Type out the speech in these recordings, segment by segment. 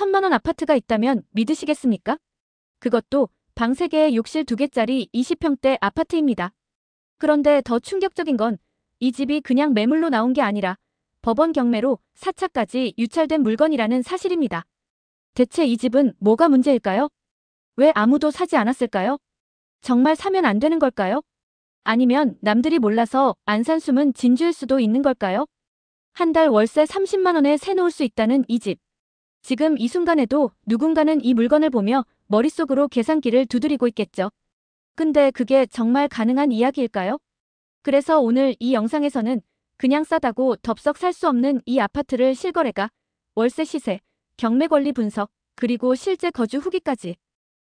1,000만 원 아파트가 있다면 믿으시겠습니까? 그것도 방 3개에 욕실 2개짜리 20평대 아파트입니다. 그런데 더 충격적인 건 이 집이 그냥 매물로 나온 게 아니라 법원 경매로 사차까지 유찰된 물건이라는 사실입니다. 대체 이 집은 뭐가 문제일까요? 왜 아무도 사지 않았을까요? 정말 사면 안 되는 걸까요? 아니면 남들이 몰라서 안 산 숨은 진주일 수도 있는 걸까요? 한 달 월세 30만 원에 새 놓을 수 있다는 이 집. 지금 이 순간에도 누군가는 이 물건을 보며 머릿속으로 계산기를 두드리고 있겠죠. 근데 그게 정말 가능한 이야기일까요? 그래서 오늘 이 영상에서는 그냥 싸다고 덥석 살 수 없는 이 아파트를 실거래가, 월세 시세, 경매 권리 분석, 그리고 실제 거주 후기까지.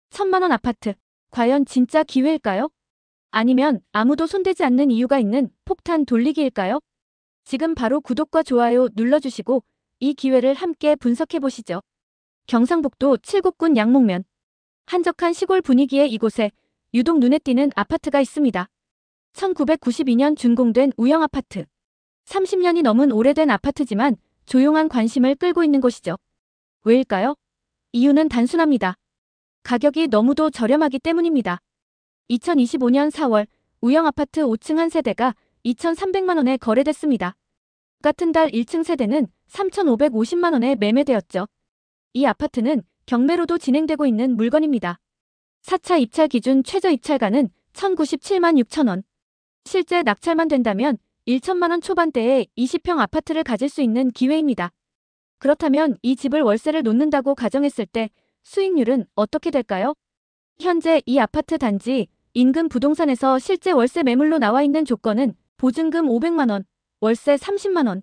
1,000만 원 아파트, 과연 진짜 기회일까요? 아니면 아무도 손대지 않는 이유가 있는 폭탄 돌리기일까요? 지금 바로 구독과 좋아요 눌러주시고 이 기회를 함께 분석해보시죠. 경상북도 칠곡군 양목면. 한적한 시골 분위기의 이곳에 유독 눈에 띄는 아파트가 있습니다. 1992년 준공된 우영 아파트. 30년이 넘은 오래된 아파트지만 조용한 관심을 끌고 있는 곳이죠. 왜일까요? 이유는 단순합니다. 가격이 너무도 저렴하기 때문입니다. 2025년 4월 우영 아파트 5층 한 세대가 2,300만 원에 거래됐습니다. 같은 달 1층 세대는 3,550만 원에 매매되었죠. 이 아파트는 경매로도 진행되고 있는 물건입니다. 4차 입찰 기준 최저 입찰가는 1,097만 6천 원. 실제 낙찰만 된다면 1천만 원 초반대의 20평 아파트를 가질 수 있는 기회입니다. 그렇다면 이 집을 월세를 놓는다고 가정했을 때 수익률은 어떻게 될까요? 현재 이 아파트 단지 인근 부동산에서 실제 월세 매물로 나와 있는 조건은 보증금 500만 원, 월세 30만 원.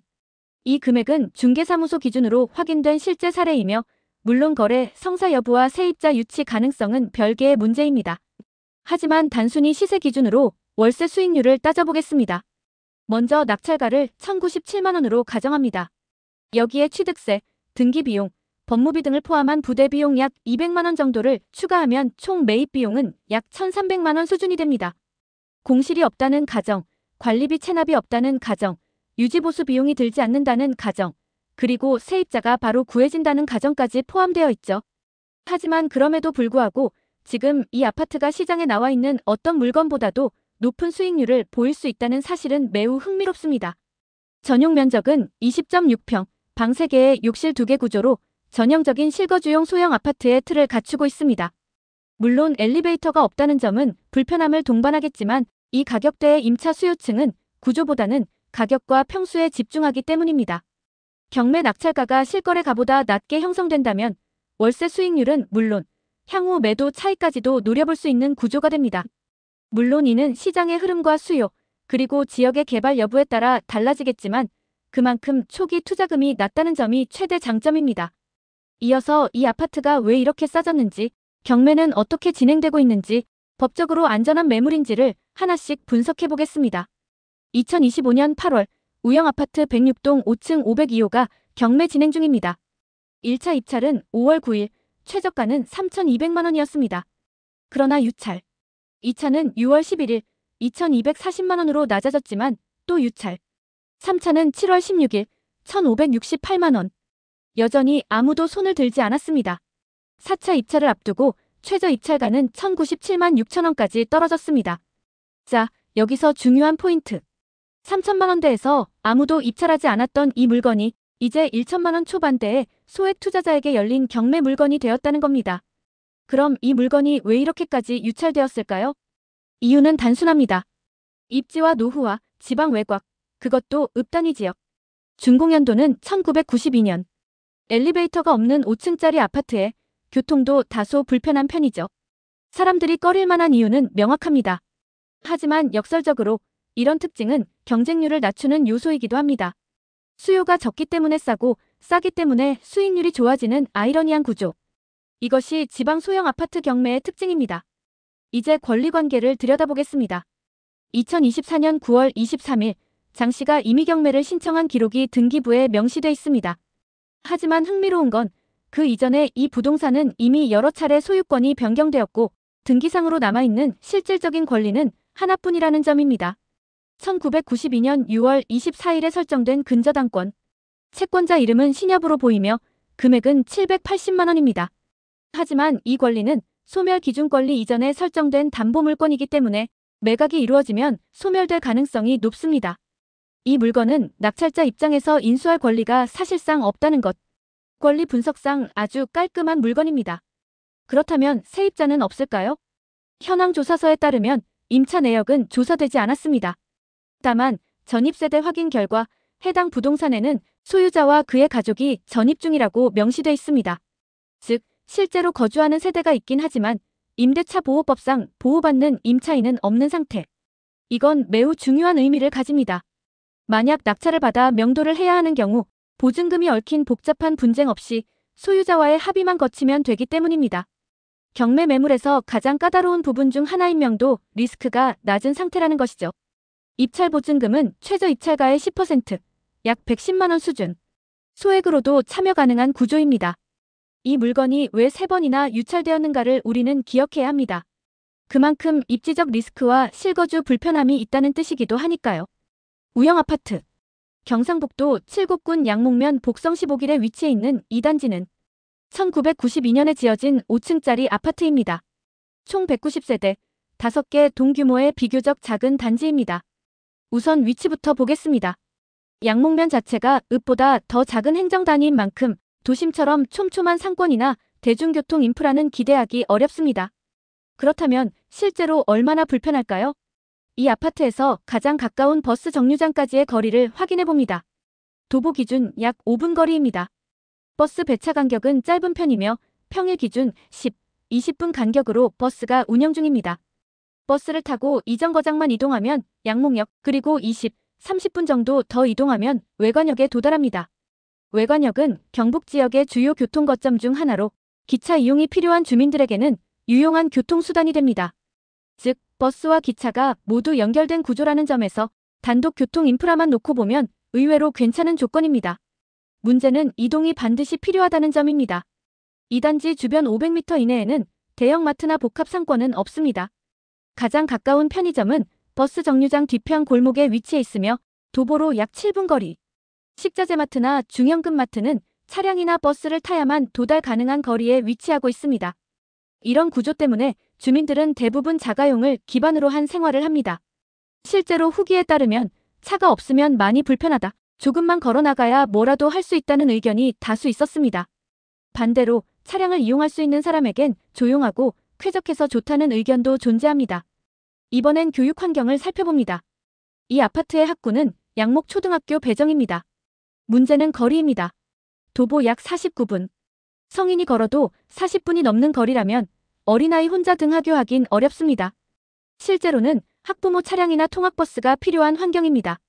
이 금액은 중개사무소 기준으로 확인된 실제 사례이며 물론 거래, 성사 여부와 세입자 유치 가능성은 별개의 문제입니다. 하지만 단순히 시세 기준으로 월세 수익률을 따져보겠습니다. 먼저 낙찰가를 1,097만 원으로 가정합니다. 여기에 취득세, 등기비용, 법무비 등을 포함한 부대비용 약 200만 원 정도를 추가하면 총 매입비용은 약 1,300만 원 수준이 됩니다. 공실이 없다는 가정, 관리비 체납이 없다는 가정, 유지보수 비용이 들지 않는다는 가정, 그리고 세입자가 바로 구해진다는 가정까지 포함되어 있죠. 하지만 그럼에도 불구하고 지금 이 아파트가 시장에 나와 있는 어떤 물건보다도 높은 수익률을 보일 수 있다는 사실은 매우 흥미롭습니다. 전용 면적은 20.6평, 방 3개에 욕실 2개 구조로 전형적인 실거주용 소형 아파트의 틀을 갖추고 있습니다. 물론 엘리베이터가 없다는 점은 불편함을 동반하겠지만 이 가격대의 임차 수요층은 구조보다는 가격과 평수에 집중하기 때문입니다. 경매 낙찰가가 실거래가보다 낮게 형성된다면 월세 수익률은 물론 향후 매도 차익까지도 노려볼 수 있는 구조가 됩니다. 물론 이는 시장의 흐름과 수요, 그리고 지역의 개발 여부에 따라 달라지겠지만 그만큼 초기 투자금이 낮다는 점이 최대 장점입니다. 이어서 이 아파트가 왜 이렇게 싸졌는지, 경매는 어떻게 진행되고 있는지, 법적으로 안전한 매물인지를 하나씩 분석해 보겠습니다. 2025년 8월 우영 아파트 106동 5층 502호가 경매 진행 중입니다. 1차 입찰은 5월 9일, 최저가는 3,200만 원이었습니다. 그러나 유찰. 2차는 6월 11일, 2,240만 원으로 낮아졌지만 또 유찰. 3차는 7월 16일, 1,568만 원. 여전히 아무도 손을 들지 않았습니다. 4차 입찰을 앞두고 최저 입찰가는 1,097만 6천 원까지 떨어졌습니다. 자, 여기서 중요한 포인트. 3천만 원대에서 아무도 입찰하지 않았던 이 물건이 이제 1천만 원 초반대에 소액 투자자에게 열린 경매 물건이 되었다는 겁니다. 그럼 이 물건이 왜 이렇게까지 유찰되었을까요? 이유는 단순합니다. 입지와 노후와 지방 외곽, 그것도 읍단위 지역. 준공연도는 1992년. 엘리베이터가 없는 5층짜리 아파트에 교통도 다소 불편한 편이죠. 사람들이 꺼릴 만한 이유는 명확합니다. 하지만 역설적으로 이런 특징은 경쟁률을 낮추는 요소이기도 합니다. 수요가 적기 때문에 싸고 싸기 때문에 수익률이 좋아지는 아이러니한 구조. 이것이 지방 소형 아파트 경매의 특징입니다. 이제 권리관계를 들여다보겠습니다. 2024년 9월 23일 장 씨가 임의 경매를 신청한 기록이 등기부에 명시돼 있습니다. 하지만 흥미로운 건 그 이전에 이 부동산은 이미 여러 차례 소유권이 변경되었고 등기상으로 남아있는 실질적인 권리는 하나뿐이라는 점입니다. 1992년 6월 24일에 설정된 근저당권. 채권자 이름은 신협으로 보이며 그 금액은 780만 원입니다. 하지만 이 권리는 소멸 기준 권리 이전에 설정된 담보 물건이기 때문에 매각이 이루어지면 소멸될 가능성이 높습니다. 이 물건은 낙찰자 입장에서 인수할 권리가 사실상 없다는 것. 권리 분석상 아주 깔끔한 물건입니다. 그렇다면 세입자는 없을까요? 현황 조사서에 따르면 임차 내역은 조사되지 않았습니다. 다만 전입세대 확인 결과 해당 부동산에는 소유자와 그의 가족이 전입 중이라고 명시돼 있습니다. 즉, 실제로 거주하는 세대가 있긴 하지만 임대차 보호법상 보호받는 임차인은 없는 상태. 이건 매우 중요한 의미를 가집니다. 만약 낙찰을 받아 명도를 해야 하는 경우 보증금이 얽힌 복잡한 분쟁 없이 소유자와의 합의만 거치면 되기 때문입니다. 경매 매물에서 가장 까다로운 부분 중 하나인 명도 리스크가 낮은 상태라는 것이죠. 입찰 보증금은 최저 입찰가의 10%, 약 110만 원 수준. 소액으로도 참여 가능한 구조입니다. 이 물건이 왜 3번이나 유찰되었는가를 우리는 기억해야 합니다. 그만큼 입지적 리스크와 실거주 불편함이 있다는 뜻이기도 하니까요. 우영아파트. 경상북도 칠곡군 양목면 복성 15길에 위치해 있는 이 단지는 1992년에 지어진 5층짜리 아파트입니다. 총 190세대, 5개 동규모의 비교적 작은 단지입니다. 우선 위치부터 보겠습니다. 양목면 자체가 읍보다 더 작은 행정 단위인 만큼 도심처럼 촘촘한 상권이나 대중교통 인프라는 기대하기 어렵습니다. 그렇다면 실제로 얼마나 불편할까요? 이 아파트에서 가장 가까운 버스 정류장까지의 거리를 확인해 봅니다. 도보 기준 약 5분 거리입니다. 버스 배차 간격은 짧은 편이며 평일 기준 10, 20분 간격으로 버스가 운영 중입니다. 버스를 타고 이정거장만 이동하면 양목역, 그리고 20, 30분 정도 더 이동하면 외관역에 도달합니다. 외관역은 경북 지역의 주요 교통거점 중 하나로 기차 이용이 필요한 주민들에게는 유용한 교통수단이 됩니다. 즉, 버스와 기차가 모두 연결된 구조라는 점에서 단독 교통 인프라만 놓고 보면 의외로 괜찮은 조건입니다. 문제는 이동이 반드시 필요하다는 점입니다. 이 단지 주변 500m 이내에는 대형마트나 복합상권은 없습니다. 가장 가까운 편의점은 버스 정류장 뒤편 골목에 위치해 있으며 도보로 약 7분 거리. 식자재마트나 중형급마트는 차량이나 버스를 타야만 도달 가능한 거리에 위치하고 있습니다. 이런 구조 때문에 주민들은 대부분 자가용을 기반으로 한 생활을 합니다. 실제로 후기에 따르면 차가 없으면 많이 불편하다, 조금만 걸어 나가야 뭐라도 할 수 있다는 의견이 다수 있었습니다. 반대로 차량을 이용할 수 있는 사람에겐 조용하고 쾌적해서 좋다는 의견도 존재합니다. 이번엔 교육 환경을 살펴봅니다. 이 아파트의 학구는 양목초등학교 배정입니다. 문제는 거리입니다. 도보 약 49분. 성인이 걸어도 40분이 넘는 거리라면 어린아이 혼자 등하교하긴 어렵습니다. 실제로는 학부모 차량이나 통학버스가 필요한 환경입니다.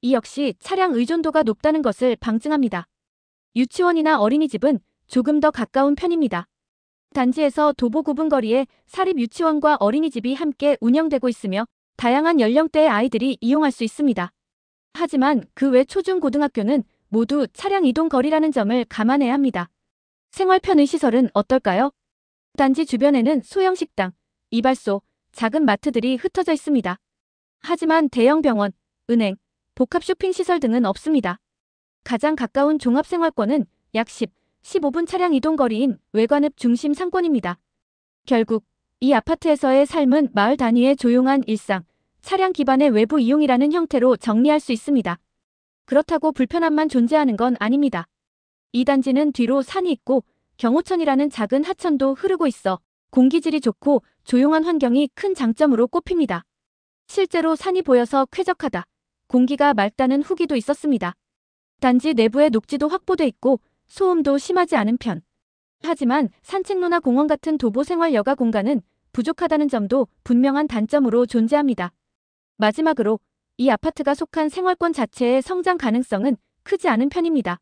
이 역시 차량 의존도가 높다는 것을 방증합니다. 유치원이나 어린이집은 조금 더 가까운 편입니다. 단지에서 도보 9분 거리에 사립 유치원과 어린이집이 함께 운영되고 있으며 다양한 연령대의 아이들이 이용할 수 있습니다. 하지만 그 외 초중고등학교는 모두 차량 이동 거리라는 점을 감안해야 합니다. 생활 편의 시설은 어떨까요? 단지 주변에는 소형 식당, 이발소, 작은 마트들이 흩어져 있습니다. 하지만 대형 병원, 은행, 복합 쇼핑 시설 등은 없습니다. 가장 가까운 종합생활권은 약 10, 15분 차량 이동 거리인 외관읍 중심 상권입니다. 결국 이 아파트에서의 삶은 마을 단위의 조용한 일상, 차량 기반의 외부 이용이라는 형태로 정리할 수 있습니다. 그렇다고 불편함만 존재하는 건 아닙니다. 이 단지는 뒤로 산이 있고 경호천이라는 작은 하천도 흐르고 있어 공기질이 좋고 조용한 환경이 큰 장점으로 꼽힙니다. 실제로 산이 보여서 쾌적하다, 공기가 맑다는 후기도 있었습니다. 단지 내부에 녹지도 확보돼 있고 소음도 심하지 않은 편. 하지만 산책로나 공원 같은 도보 생활 여가 공간은 부족하다는 점도 분명한 단점으로 존재합니다. 마지막으로 이 아파트가 속한 생활권 자체의 성장 가능성은 크지 않은 편입니다.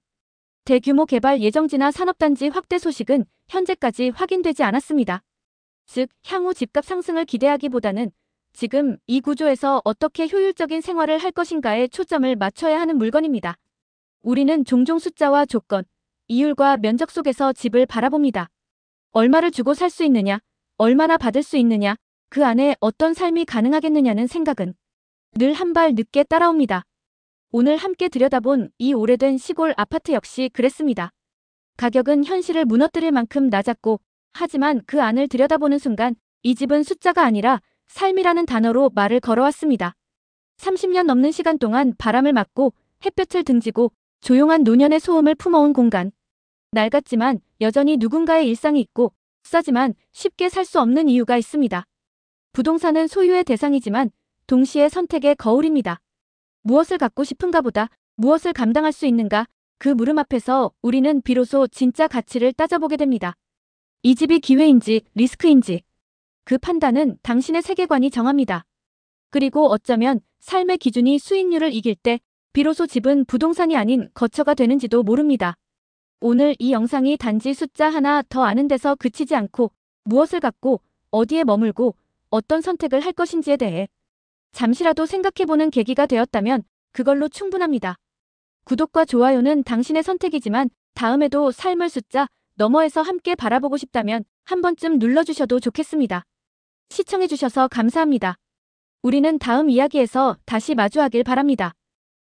대규모 개발 예정지나 산업단지 확대 소식은 현재까지 확인되지 않았습니다. 즉, 향후 집값 상승을 기대하기보다는 지금 이 구조에서 어떻게 효율적인 생활을 할 것인가에 초점을 맞춰야 하는 물건입니다. 우리는 종종 숫자와 조건, 이율과 면적 속에서 집을 바라봅니다. 얼마를 주고 살 수 있느냐, 얼마나 받을 수 있느냐, 그 안에 어떤 삶이 가능하겠느냐는 생각은 늘 한 발 늦게 따라옵니다. 오늘 함께 들여다본 이 오래된 시골 아파트 역시 그랬습니다. 가격은 현실을 무너뜨릴 만큼 낮았고, 하지만 그 안을 들여다보는 순간 이 집은 숫자가 아니라 삶이라는 단어로 말을 걸어왔습니다. 30년 넘는 시간 동안 바람을 맞고 햇볕을 등지고 조용한 노년의 소음을 품어온 공간. 낡았지만 여전히 누군가의 일상이 있고, 싸지만 쉽게 살 수 없는 이유가 있습니다. 부동산은 소유의 대상이지만 동시에 선택의 거울입니다. 무엇을 갖고 싶은가 보다 무엇을 감당할 수 있는가, 그 물음 앞에서 우리는 비로소 진짜 가치를 따져보게 됩니다. 이 집이 기회인지 리스크인지, 그 판단은 당신의 세계관이 정합니다. 그리고 어쩌면 삶의 기준이 수익률을 이길 때 비로소 집은 부동산이 아닌 거처가 되는지도 모릅니다. 오늘 이 영상이 단지 숫자 하나 더 아는 데서 그치지 않고 무엇을 갖고 어디에 머물고 어떤 선택을 할 것인지에 대해 잠시라도 생각해보는 계기가 되었다면 그걸로 충분합니다. 구독과 좋아요는 당신의 선택이지만 다음에도 삶을 숫자 너머에서 함께 바라보고 싶다면 한 번쯤 눌러주셔도 좋겠습니다. 시청해주셔서 감사합니다. 우리는 다음 이야기에서 다시 마주하길 바랍니다.